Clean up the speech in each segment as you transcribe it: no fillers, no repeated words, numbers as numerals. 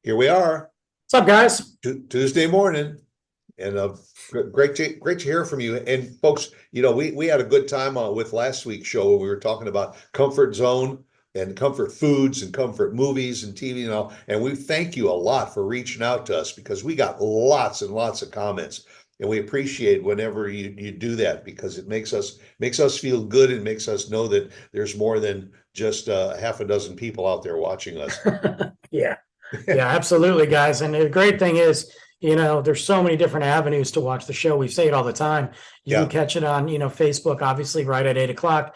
Here we are, What's up, guys? Tuesday morning, and great to hear from you. And folks, we had a good time with last week's show where we were talking about comfort zone and comfort foods and comfort movies and TV and all. And we thank you a lot for reaching out to us because we got lots and lots of comments. And we appreciate whenever you do that because it makes us feel good and makes us know that there's more than just half a dozen people out there watching us. Yeah, yeah, absolutely, guys. And the great thing is, there's so many different avenues to watch the show. We say it all the time. You can Yeah. catch it on, Facebook, obviously, right at 8 o'clock.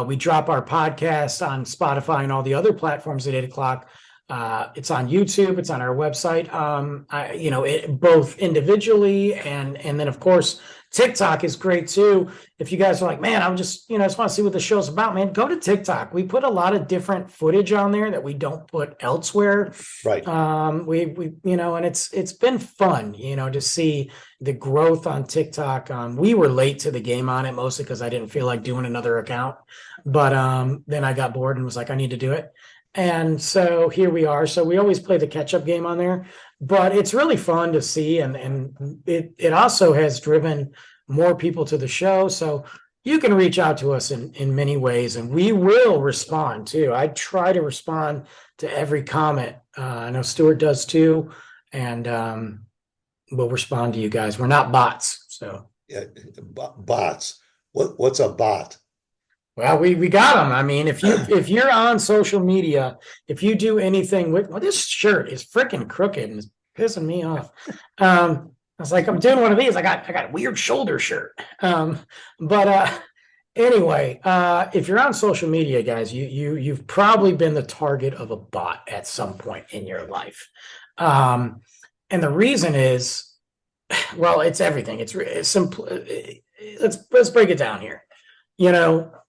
We drop our podcast on Spotify and all the other platforms at 8 o'clock. It's on YouTube. It's on our website. Both individually and then of course TikTok is great too. If you guys are like, man, I'm just just want to see what the show's about, man, go to TikTok. We put a lot of different footage on there that we don't put elsewhere. Right. We and it's been fun, to see the growth on TikTok. We were late to the game on it mostly because I didn't feel like doing another account, but then I got bored and was like, I need to do it. And so here we are. So we always play the catch-up game on there, but it's really fun to see, and it also has driven more people to the show. So you can reach out to us in many ways, and we will respond too. I try to respond to every comment. I know Stuart does too, and we'll respond to you guys. We're not bots, so. Yeah, bots. What's a bot? Well, we got them. I mean, if you're on social media, if you do anything with, well, this shirt is freaking crooked and it's pissing me off. I was like, I'm doing one of these. I got a weird shoulder shirt. Anyway, if you're on social media, guys, you've probably been the target of a bot at some point in your life. And the reason is, well, it's everything. It's simple. Let's break it down here.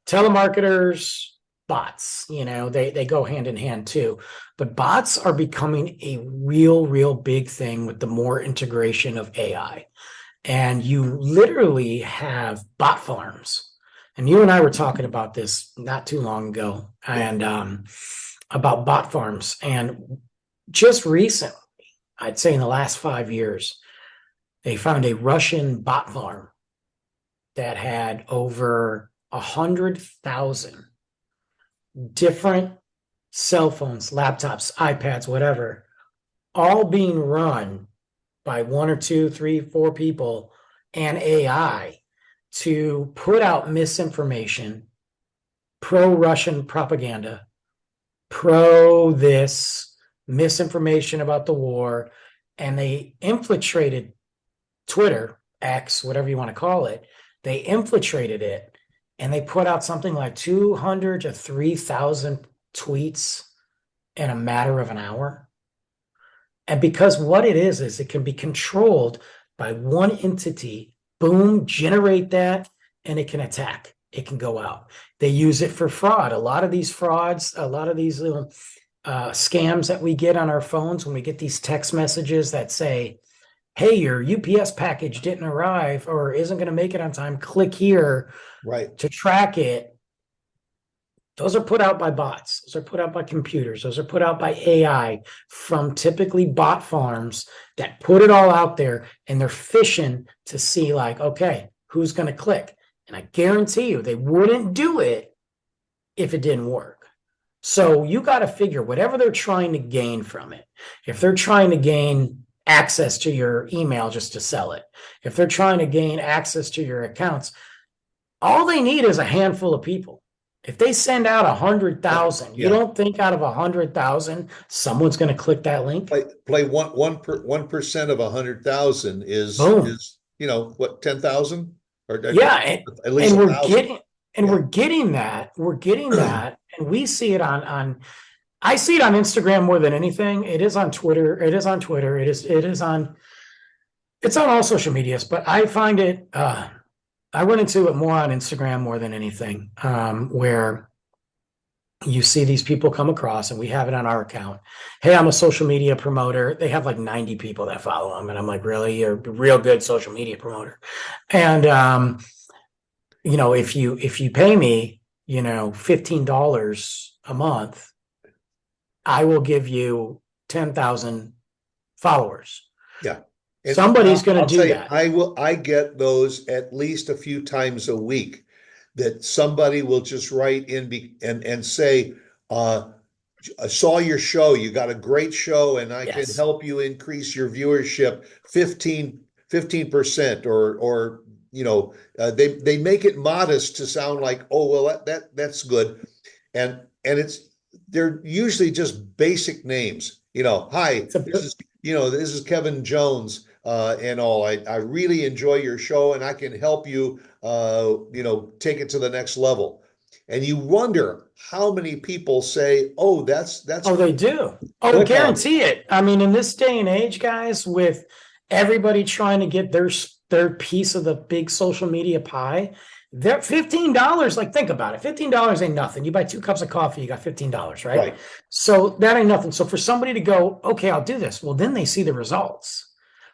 Telemarketers, bots, they go hand in hand too. But bots are becoming a real big thing with the more integration of AI. And you literally have bot farms. And you and I were talking about this not too long ago, and about bot farms. And just recently, I'd say in the last 5 years, they found a Russian bot farm that had over 100,000 different cell phones, laptops, iPads, whatever, all being run by one or two, three, four people and AI to put out misinformation, pro-Russian propaganda, pro this, misinformation about the war, and they infiltrated Twitter, X, whatever you want to call it. They infiltrated it and they put out something like 200 to 3,000 tweets in a matter of an hour. And because what it is it can be controlled by one entity, boom, generate that, and it can attack. It can go out. They use it for fraud. A lot of these frauds, a lot of these little scams that we get on our phones when we get these text messages that say, hey, your UPS package didn't arrive or isn't going to make it on time, click here to track it. Those are put out by bots. Those are put out by computers. Those are put out by AI from typically bot farms that put it all out there, and they're fishing to see like, okay, who's going to click? And I guarantee you they wouldn't do it if it didn't work. So you got to figure whatever they're trying to gain from it. If they're trying to gain access to your email just to sell it, if they're trying to gain access to your accounts, all they need is a handful of people. If they send out 100,000, you don't think out of 100,000 someone's going to click that link? Play 1% of 100,000 is what, 10,000 or yeah, at least and 1,000. we're getting that, and we see it on. I see it on Instagram more than anything. It is on Twitter. It is on Twitter. It's on all social medias, but I find it, I run into it more on Instagram more than anything, where you see these people come across, and we have it on our account. Hey, I'm a social media promoter. They have like 90 people that follow them. And I'm like, really? You're a real good social media promoter. And, if you pay me, $15 a month, I will give you 10,000 followers. Yeah. And Somebody's going to I'll do tell you, that. I get those at least a few times a week that somebody will just write in and say, I saw your show. You got a great show, and I can Yes. help you increase your viewership 15% or they make it modest to sound like, oh well, that's good. And they're usually just basic names. Hi, It's a, this is Kevin Jones, and all. I really enjoy your show, and I can help you, take it to the next level. And you wonder how many people say, "Oh, that's oh, they do. Oh, click on it." guarantee it. I mean, in this day and age, guys, with everybody trying to get their piece of the big social media pie, they're $15. Like, think about it. $15 ain't nothing. You buy 2 cups of coffee, you got $15, right? Right. So that ain't nothing. So for somebody to go, okay, I'll do this. Well, then they see the results.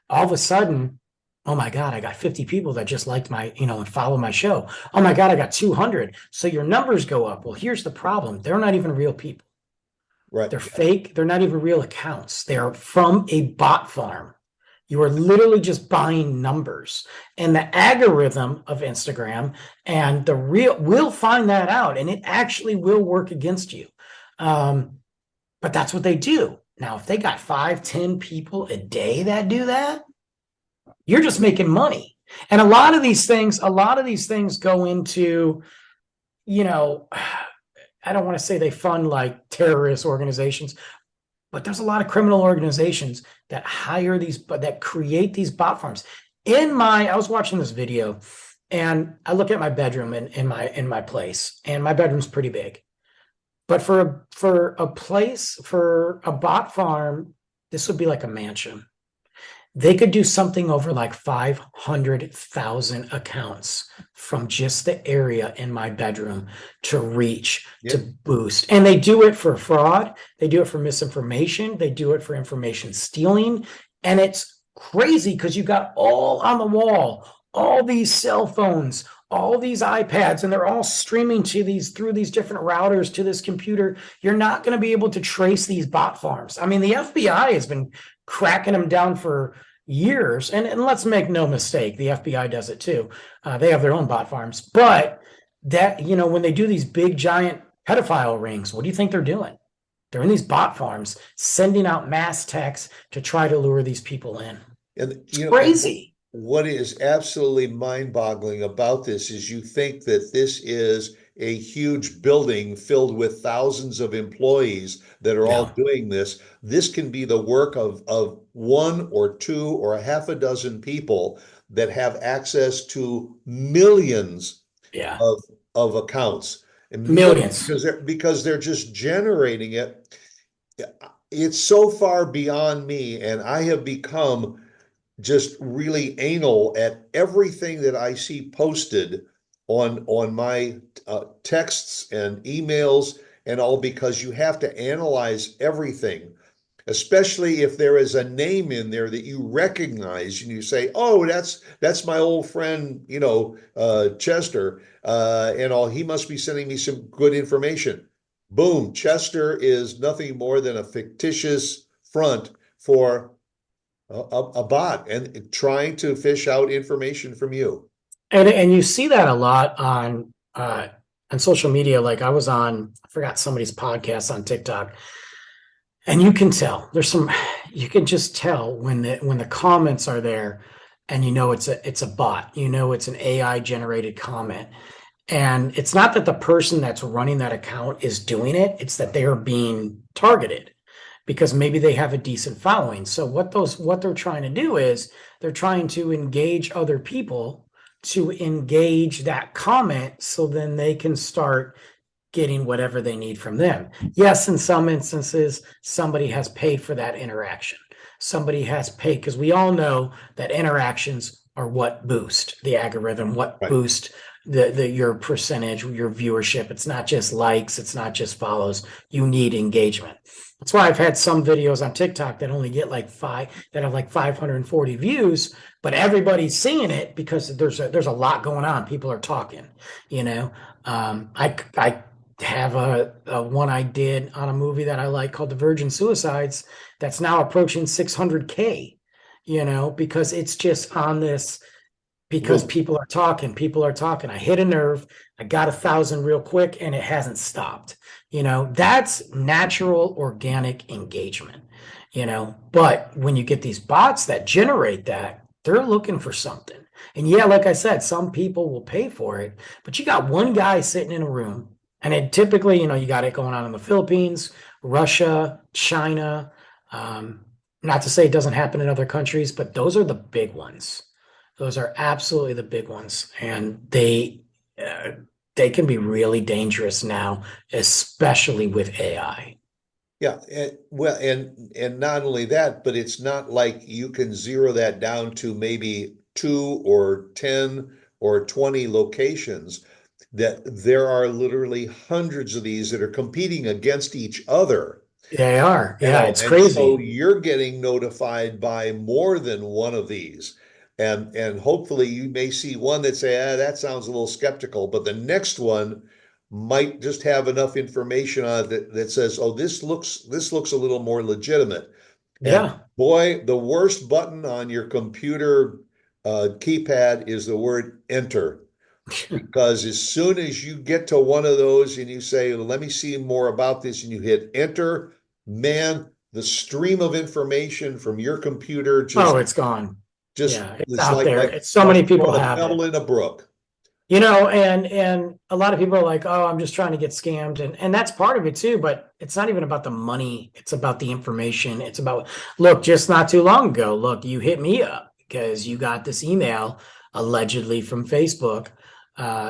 All of a sudden, oh my God, I got 50 people that just liked my, and follow my show. Oh my God, I got 200. So your numbers go up. Well, here's the problem. They're not even real people. Right. They're fake. They're not even real accounts. They're from a bot farm. You are literally just buying numbers, and the algorithm of Instagram and the real will find that out, and it actually will work against you. But that's what they do. Now, if they got 5, 10 people a day that do that, you're just making money. And a lot of these things go into, I don't want to say they fund like terrorist organizations, but there's a lot of criminal organizations that hire that create these bot farms. I was watching this video, and I look at my bedroom in my place, and my bedroom's pretty big. But for a bot farm, this would be like a mansion. They could do something over like 500,000 accounts from just the area in my bedroom to reach, to boost. And they do it for fraud. They do it for misinformation. They do it for information stealing. And it's crazy because you got all on the wall, all these cell phones, all these iPads, and they're all streaming through these different routers to this computer. You're not going to be able to trace these bot farms. I mean, the FBI has been cracking them down for years. And let's make no mistake, the FBI does it too. They have their own bot farms. But that, when they do these big, giant pedophile rings, what do you think they're doing? They're in these bot farms, sending out mass texts to try to lure these people in. And it's crazy. What is absolutely mind-boggling about this is you think that this is a huge building filled with thousands of employees that are all doing this. This can be the work of 1 or 2 or a half a dozen people that have access to millions of accounts. And millions. Because they're just generating it. It's so far beyond me, and I have become just really anal at everything that I see posted on my texts and emails and all, because you have to analyze everything, especially if there is a name in there that you recognize and you say, oh, that's my old friend, Chester, and all, he must be sending me some good information. Boom, Chester is nothing more than a fictitious front for a bot and trying to fish out information from you. And you see that a lot on social media. Like I forgot somebody's podcast on TikTok, and you can tell you can just tell when the comments are there, and it's a bot, it's an AI generated comment. And it's not that the person that's running that account is doing it, it's that they are being targeted because maybe they have a decent following. So what they're trying to do is they're trying to engage other people to engage that comment, so then they can start getting whatever they need from them. Yes, in some instances, somebody has paid for that interaction. Somebody has paid, because we all know that interactions are what boost the algorithm, what boost your percentage, your viewership. It's not just likes, it's not just follows. You need engagement. That's why I've had some videos on TikTok that only get that have like 540 views, but everybody's seeing it because there's a lot going on. People are talking, I have a one I did on a movie that I like called The Virgin Suicides that's now approaching 600K, because it's just on this, because Whoa. people are talking. I hit a nerve, I got 1,000 real quick, and it hasn't stopped. That's natural, organic engagement, but when you get these bots that generate that, they're looking for something. And yeah, like I said, some people will pay for it, but you got one guy sitting in a room, and it typically, you got it going on in the Philippines, Russia, China. Not to say it doesn't happen in other countries, but those are the big ones. Those are absolutely the big ones, and they can be really dangerous now, especially with AI. Yeah, and not only that, but it's not like you can zero that down to maybe 2 or 10 or 20 locations. That there are literally hundreds of these that are competing against each other. They are. You Yeah, know, it's and so crazy. you're getting notified by more than one of these. And hopefully you may see one that say, that sounds a little skeptical, but the next one might just have enough information on it that says, oh, this looks a little more legitimate. And Yeah. boy, the worst button on your computer keypad is the word enter. Because as soon as you get to one of those and you say, let me see more about this, and you hit enter, man, the stream of information from your computer Oh, just it's gone. just Yeah, it's it's out like there. like It's so like many people throwing a have it. pebble in a brook. And a lot of people are like, "Oh, I'm just trying to get scammed," and that's part of it too. But it's not even about the money; it's about the information. It's about, look, just not too long ago, look, you hit me up because you got this email allegedly from Facebook,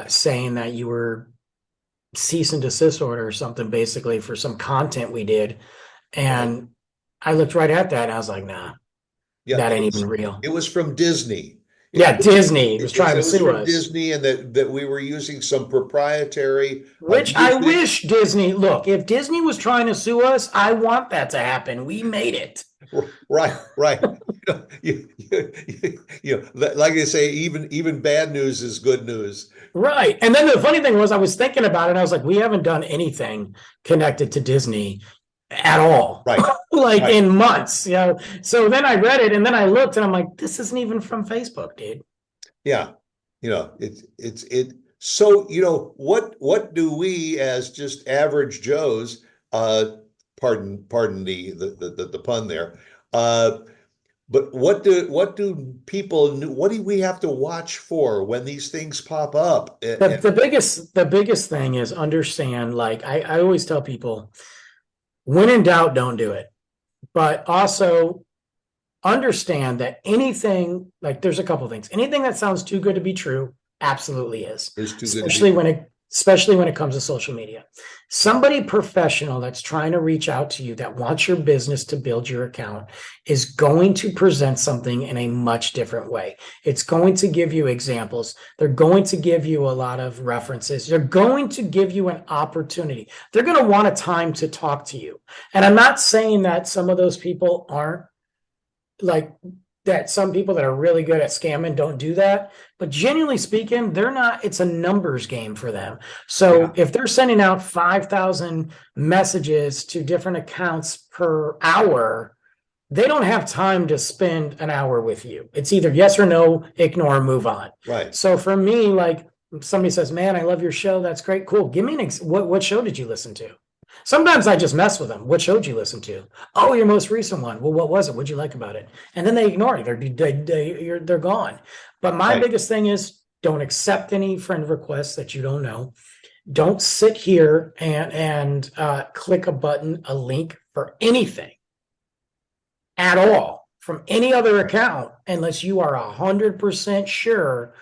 saying that you were cease and desist order or something, basically for some content we did, Right. and I looked right at that and I was like, "Nah, Yeah, that it ain't was even real." it was from Disney. It, Yeah, Disney was trying to it was sue from us. Disney, and that we were using some proprietary Which I music. wish Disney, look, if Disney was trying to sue us, I want that to happen. We made it. Right, right. Like I say, even bad news is good news. Right. And then the funny thing was, I was thinking about it. I was like, we haven't done anything connected to Disney at all, Right, like right. in months. So then I read it and then I looked and I'm like, this isn't even from Facebook, dude. Yeah. It. So, what do we as just average Joes, pardon the pun there, uh, but what do we have to watch for when these things pop up? The biggest thing is understand, like I always tell people, when in doubt, don't do it. But also understand that anything, like there's a couple things, anything that sounds too good to be true absolutely is, Is too good to be especially true. when it comes to social media. Somebody professional that's trying to reach out to you, that wants your business to build your account, is going to present something in a much different way. It's going to give you examples, they're going to give you a lot of references, they're going to give you an opportunity, they're going to want a time to talk to you. And I'm not saying that some of those people aren't, like, that some people that are really good at scamming don't do that, but genuinely speaking, they're not, it's a numbers game for them. So Yeah, if they're sending out 5,000 messages to different accounts per hour, they don't have time to spend an hour with you. It's either yes or no, ignore, move on. right. So for me, like, somebody says, man, I love your show, that's great, cool, give me what show did you listen to? Sometimes I just mess with them. What show did you listen to? Oh, your most recent one. Well, what was it? What'd you like about it? And then they ignore it. They're gone. But my Right. biggest thing is, don't accept any friend requests that you don't know. Don't sit here and click a button, a link for anything at all from any other account unless you are 100% sure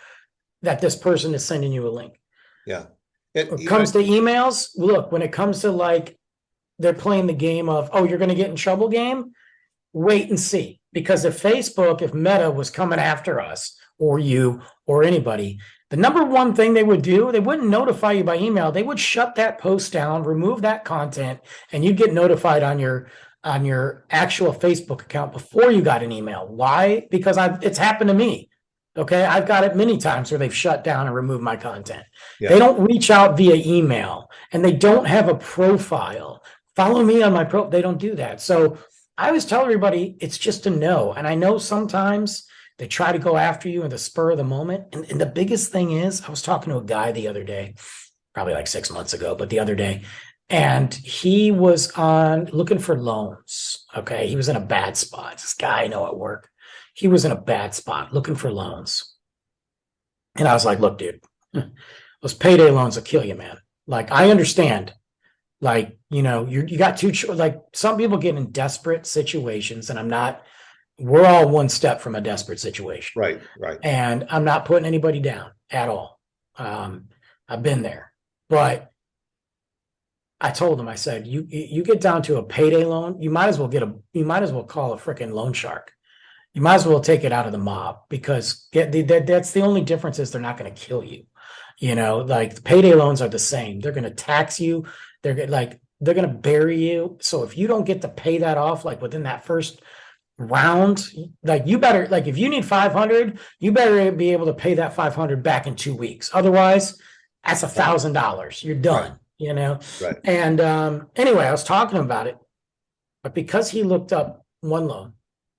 that this person is sending you a link. Yeah. When it comes to emails, look, when it comes to, like, they're playing the game of, oh, you're going to get in trouble game, wait and see. Because if Meta was coming after us or you or anybody, the number one thing they would do, they wouldn't notify you by email. They would shut that post down, remove that content, and you'd get notified on your actual Facebook account before you got an email. Why? Because it's happened to me. Okay. I've got it many times where they've shut down and removed my content. Yeah. They don't reach out via email and they don't have a profile. Follow me on my they don't do that. So I always tell everybody it's just a no. And I know sometimes they try to go after you in the spur of the moment. And the biggest thing is, I was talking to a guy the other day, probably like 6 months ago, but the other day, and he was on looking for loans. Okay. He was in a bad spot. This guy I know at work, he was in a bad spot looking for loans. And I was like, look, dude, those payday loans will kill you, man. Like, I understand. Like, you know, you got like some people get in desperate situations, and we're all one step from a desperate situation. Right, right. And I'm not putting anybody down at all. I've been there, but I told him, I said, you get down to a payday loan, you might as well call a freaking loan shark. You might as well take it out of the mob, because that's the only difference is they're not going to kill you. You know, like the payday loans are the same. They're going to tax you. They're going to bury you. So if you don't get to pay that off, like within that first round, like you better, like if you need 500, you better be able to pay that 500 back in 2 weeks. Otherwise, that's $1,000. You're done, Right. you know? Right. And anyway, I was talking about it, but because he looked up one loan,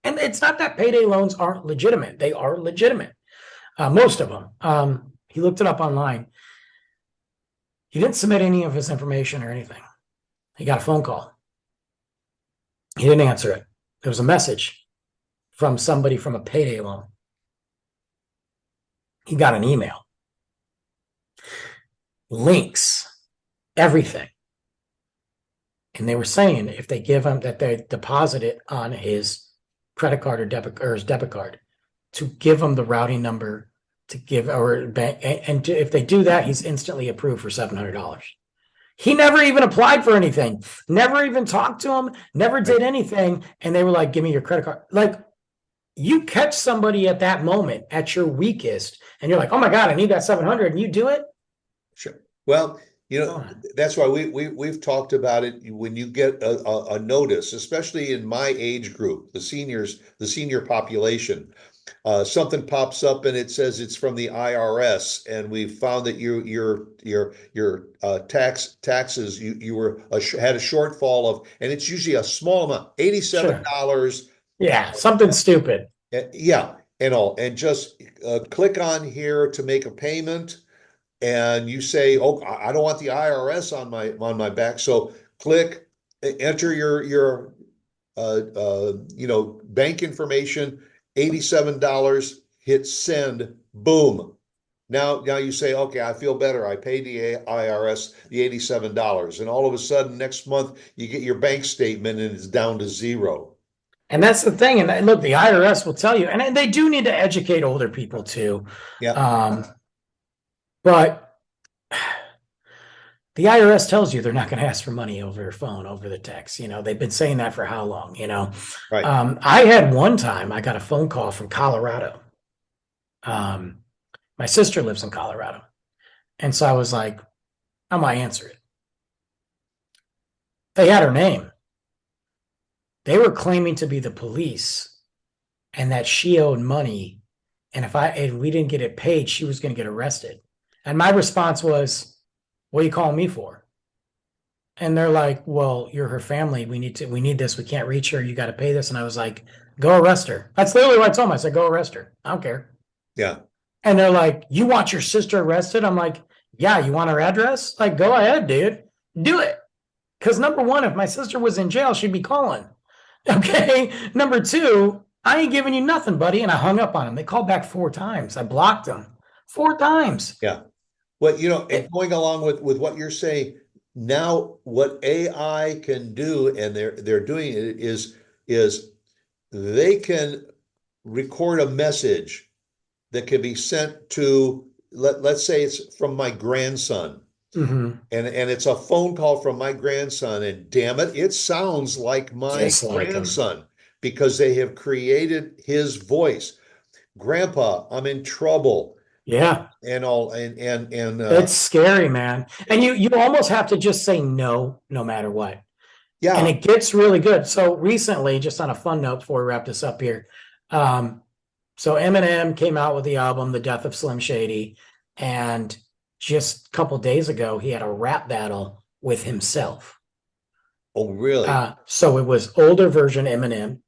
and it's not that payday loans aren't legitimate. They are legitimate. Most of them. He looked it up online. He didn't submit any of his information or anything. He got a phone call. He didn't answer it. There was a message from somebody from a payday loan. He got an email. Links, everything. And they were saying if they give him that they deposit it on his credit card or his debit card, to give him the routing number to give or bank, and if they do that, he's instantly approved for $700. He never even applied for anything, never even talked to him, never did anything. And they were like, give me your credit card. Like, you catch somebody at that moment at your weakest and you're like, oh my God, I need that 700, and you do it. Sure. Well, you know, that's why we've talked about it. When you get a notice, especially in my age group, the senior population, something pops up and it says it's from the IRS, and we found that your taxes you had a shortfall of, and it's usually a small amount, $87. Sure. Yeah, something stupid. Yeah, and just click on here to make a payment. And you say, oh, I don't want the IRS on my back. So click, enter your bank information, $87, hit send, boom. Now you say, okay, I feel better. I paid the IRS the $87. And all of a sudden next month you get your bank statement and it's down to zero. And that's the thing. And look, the IRS will tell you, and they do need to educate older people too. Yeah. But the IRS tells you they're not going to ask for money over your phone, over the text. You know, they've been saying that for how long, you know? Right. I had one time, I got a phone call from Colorado. My sister lives in Colorado. And so I was like, I might answer it. They had her name. They were claiming to be the police and that she owed money. And if we didn't get it paid, she was going to get arrested. And my response was, what are you calling me for? And they're like, well, you're her family. We need this. We can't reach her. You got to pay this. And I was like, go arrest her. That's literally what I told them. I said, go arrest her. I don't care. Yeah. And they're like, you want your sister arrested? I'm like, yeah, you want her address? Like, go ahead, dude. Do it. Because number one, if my sister was in jail, she'd be calling. Okay. Number two, I ain't giving you nothing, buddy. And I hung up on them. They called back 4 times. I blocked them 4 times. Yeah. Well, and going along with what you're saying, now what AI can do, and they're doing it, is they can record a message that can be sent to, let's say it's from my grandson. Mm-hmm. And it's a phone call from my grandson, and damn it sounds like my grandson, because they have created his voice. Grandpa, I'm in trouble. Yeah. And it's scary, man. And you almost have to just say no matter what. Yeah. And it gets really good. So recently, just on a fun note before we wrap this up here, So Eminem came out with the album The Death of Slim Shady, and just a couple days ago he had a rap battle with himself. Oh, really? So it was older version Eminem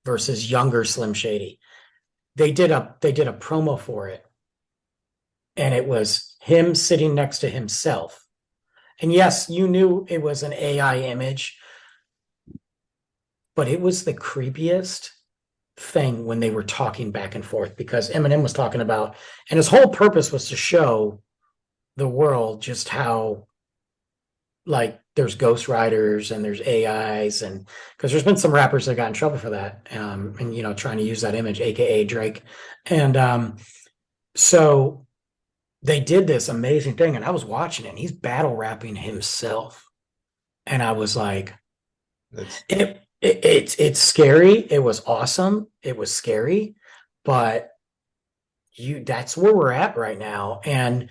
versus younger Slim Shady. They did a promo for it, and it was him sitting next to himself. And yes, you knew it was an AI image, but it was the creepiest thing when they were talking back and forth, because Eminem was talking about, and his whole purpose was to show the world just how, like, there's ghost writers and there's AIs, and because there's been some rappers that got in trouble for that, and you know, trying to use that image, aka Drake. And so they did this amazing thing, and I was watching it, and he's battle rapping himself, and I was like, That's it's scary. It was awesome. It was scary, but that's where we're at right now. And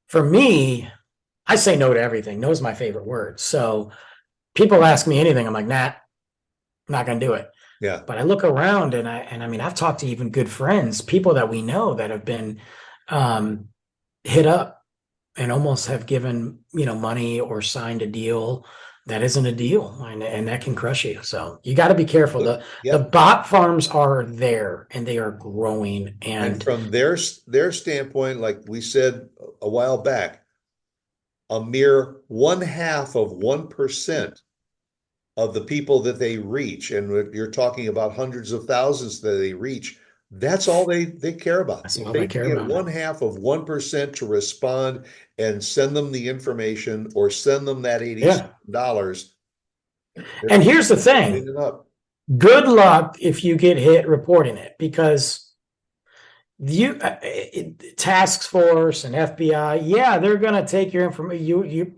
for me, I say no to everything. No is my favorite word. So people ask me anything, I'm like, nah, I'm not gonna do it. yeah. But I look around, and I mean, I've talked to even good friends, people that we know that have been hit up and almost have given, you know, money or signed a deal that isn't a deal, and that can crush you. So you got to be careful. The Yeah. bot farms are there, and they are growing. And And from their standpoint, like we said a while back, a mere 1/2 of 1% of the people that they reach, and you're talking about hundreds of thousands that they reach, that's all they care about. that's If all they they can care get about. 1/2 of 1% to respond and send them the information or send them that Yeah. $87, And here's the clean thing: it up. good luck if you get hit reporting it, because you task force and FBI, yeah, they're gonna take your information.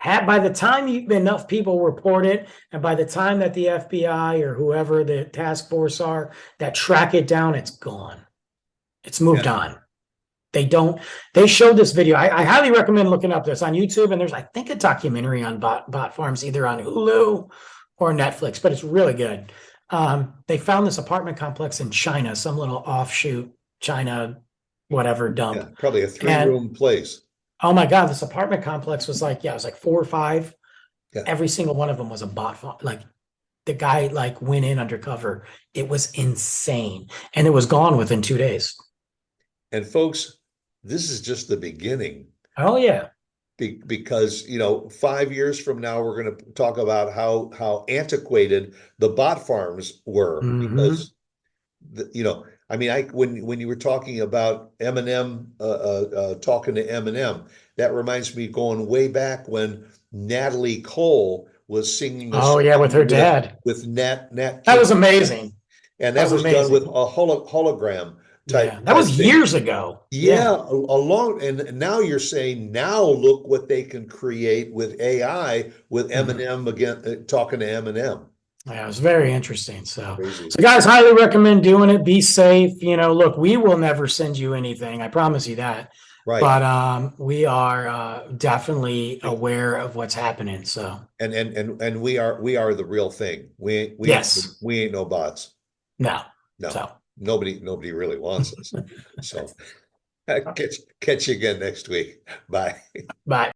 By the time enough people report it, and by the time that the FBI or whoever the task force are that track it down, it's gone. It's moved on. They showed this video. I highly recommend looking up this on YouTube. And there's, I think, a documentary on bot farms, either on Hulu or Netflix, but it's really good. They found this apartment complex in China, some little offshoot China, whatever dump. Yeah, probably a 3-room place. Oh my God, this apartment complex was like, it was like 4 or 5. Yeah. Every single one of them was a bot farm. Like, the guy like went in undercover. It was insane. And it was gone within 2 days. And folks, this is just the beginning. Oh yeah. Because, you know, 5 years from now, we're going to talk about how antiquated the bot farms were. Because, you know, I mean, when you were talking about Eminem, talking to Eminem, that reminds me going way back when Natalie Cole was singing the Oh yeah, with her dad. with Nat That King was amazing. and that was done with a hologram type. Yeah, that was years ago. Yeah, and now you're saying, now look what they can create with AI with Eminem again, talking to Eminem. Yeah, it was very interesting. So Crazy. Guys, highly recommend doing it. Be safe. You know, look, we will never send you anything. I promise you that. Right. But we are definitely aware of what's happening. So and we are the real thing. We yes. we ain't no bots. No. So nobody really wants us. So catch you again next week. Bye. Bye.